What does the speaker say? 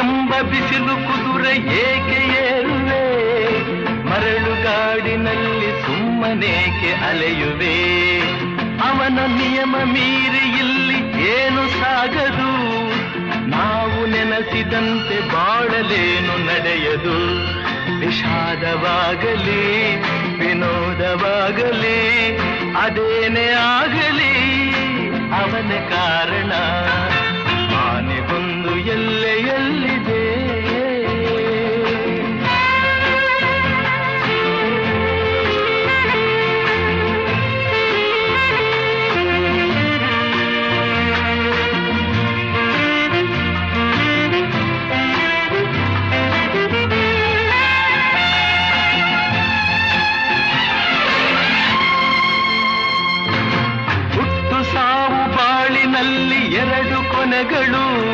ಎಂಬ ಬಿಸಿಲು ಕುದುರೆ ಏಕೆ ಏರುವೆ, ಮರಳುಗಾಡಿನಲ್ಲಿ ಸುಮ್ಮನೇಕೆ ಅಲೆಯುವೆ. ಅವನ ನಿಯಮ ಮೀರಿ ಇಲ್ಲಿ ಏನು ಸಾಗದು, ನಾವು ನೆನಸಿದಂತೆ ಬಾಳಲೇನು ನಡೆಯದು. ವಿಷಾದವಾಗಲಿ ವಿನೋದವಾಗಲಿ ಅದೇನೇ ಆಗಲಿ ಅವನ ಕಾರಣ.